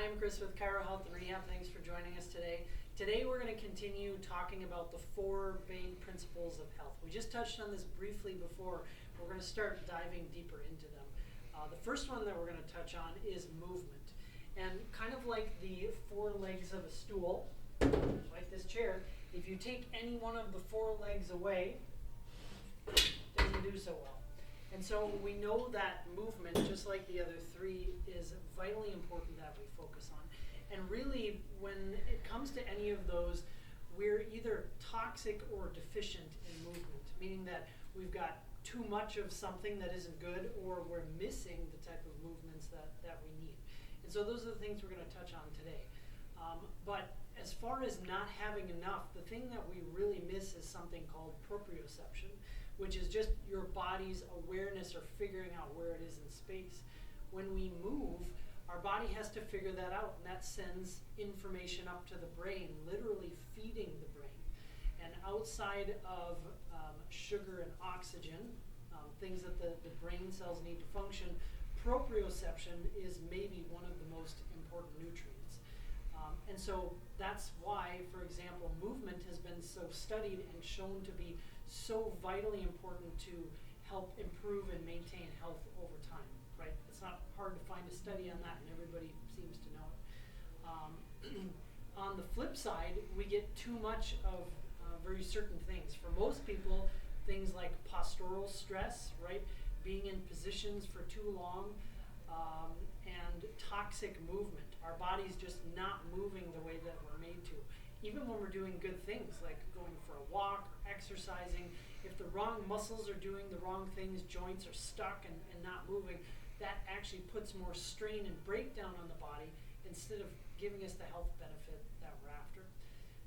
I'm Chris with Chiro Health and Rehab. Thanks for joining us today. Today we're going to continue talking about the 4 main principles of health. We just touched on this briefly before. We're going to start diving deeper into them. The first one that we're going to touch on is movement. And kind of like the 4 legs of a stool, like this chair, if you take any one of the 4 legs away, it doesn't do so well. And so we know that movement, just like the other 3, is vitally important that we focus on. And really, when it comes to any of those, we're either toxic or deficient in movement, meaning that we've got too much of something that isn't good, or we're missing the type of movements that we need. And so those are the things we're going to touch on today. But as far as not having enough, the thing that we really miss is something called proprioception, which is just your body's awareness or figuring out where it is in space. When we move, our body has to figure that out, and that sends information up to the brain, literally feeding the brain. And outside of sugar and oxygen, things that the brain cells need to function, proprioception is maybe one of the most important nutrients. And so that's why, for example, movement has been so studied and shown to be so vitally important to help improve and maintain health over time, right? It's not hard to find a study on that, and everybody seems to know it. On the flip side, we get too much of very certain things. For most people, things like postural stress, right? Being in positions for too long, and toxic movement. Our body's just not moving the way that we're made to. Even when we're doing good things like going for a walk or exercising, if the wrong muscles are doing the wrong things, joints are stuck and not moving, that actually puts more strain and breakdown on the body instead of giving us the health benefit that we're after.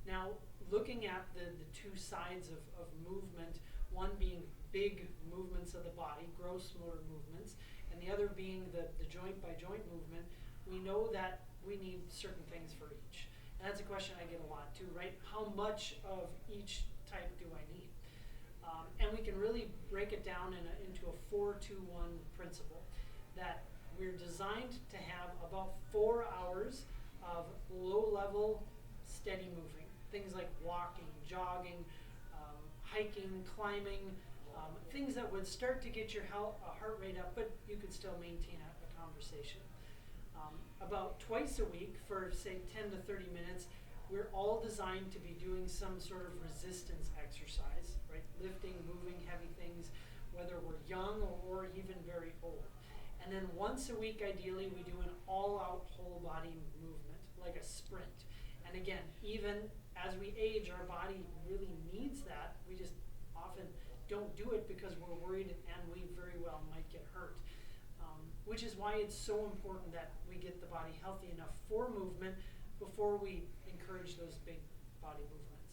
Now, looking at the 2 sides of movement, one being big movements of the body, gross motor movements, and the other being the joint by joint movement, we know that we need certain things for each. And that's a question I get a lot too, right? How much of each type do I need? And we can really break it down into a 4-2-1 principle, that we're designed to have about 4 hours of low-level, steady moving. Things like walking, jogging, hiking, climbing, things that would start to get your heart rate up, but you could still maintain a conversation. About twice a week for, say, 10 to 30 minutes, we're all designed to be doing some sort of resistance exercise, right? Lifting, moving heavy things, whether we're young or even very old. And then once a week, ideally, we do an all-out whole body movement, like a sprint. And again, even as we age, our body really needs that. We just often don't do it because we're worried and we very well might get hurt. Which is why it's so important that we get the body healthy enough for movement before we encourage those big body movements.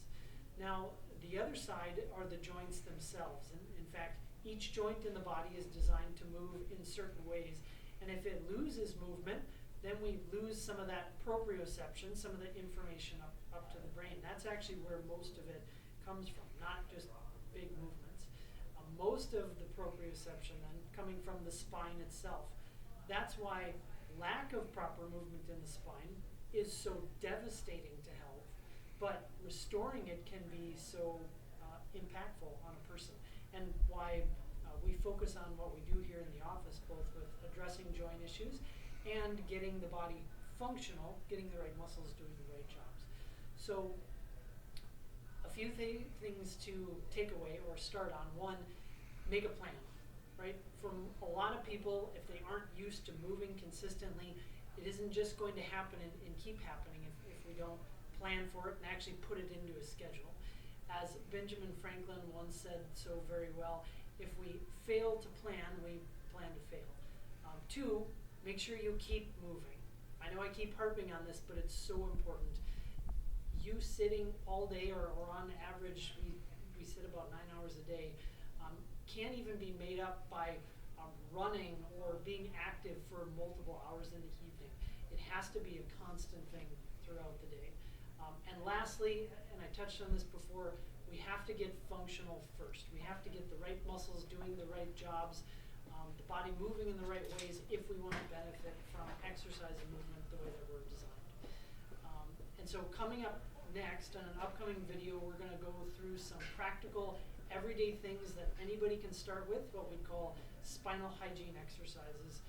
Now, the other side are the joints themselves. And in fact, each joint in the body is designed to move in certain ways. And if it loses movement, then we lose some of that proprioception, some of the information up to the brain. That's actually where most of it comes from, not just big movements. Most of the proprioception then coming from the spine itself. That's why lack of proper movement in the spine is so devastating to health, but restoring it can be so impactful on a person. And why we focus on what we do here in the office, both with addressing joint issues and getting the body functional, getting the right muscles doing the right jobs. So a few things to take away or start on. One, make a plan, right? From a lot of people, if they aren't used to moving consistently, it isn't just going to happen and keep happening if we don't plan for it and actually put it into a schedule. As Benjamin Franklin once said so very well, if we fail to plan, we plan to fail. 2, make sure you keep moving. I know I keep harping on this, but it's so important. You sitting all day, or on average, we sit about 9 hours a day, can't even be made up by running or being active for multiple hours in the evening. It has to be a constant thing throughout the day. And lastly, and I touched on this before, we have to get functional first. We have to get the right muscles doing the right jobs, the body moving in the right ways if we want to benefit from exercise and movement the way that we're designed. And so coming up next, in an upcoming video, we're going to go through some practical, everyday things that anybody can start with, what we'd call spinal hygiene exercises,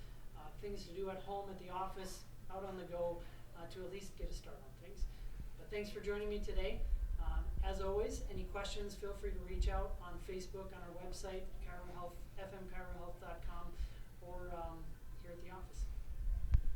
things to do at home, at the office, out on the go, to at least get a start on things. But thanks for joining me today. As always, any questions, feel free to reach out on Facebook, on our website, fmchirohealth.com, or here at the office.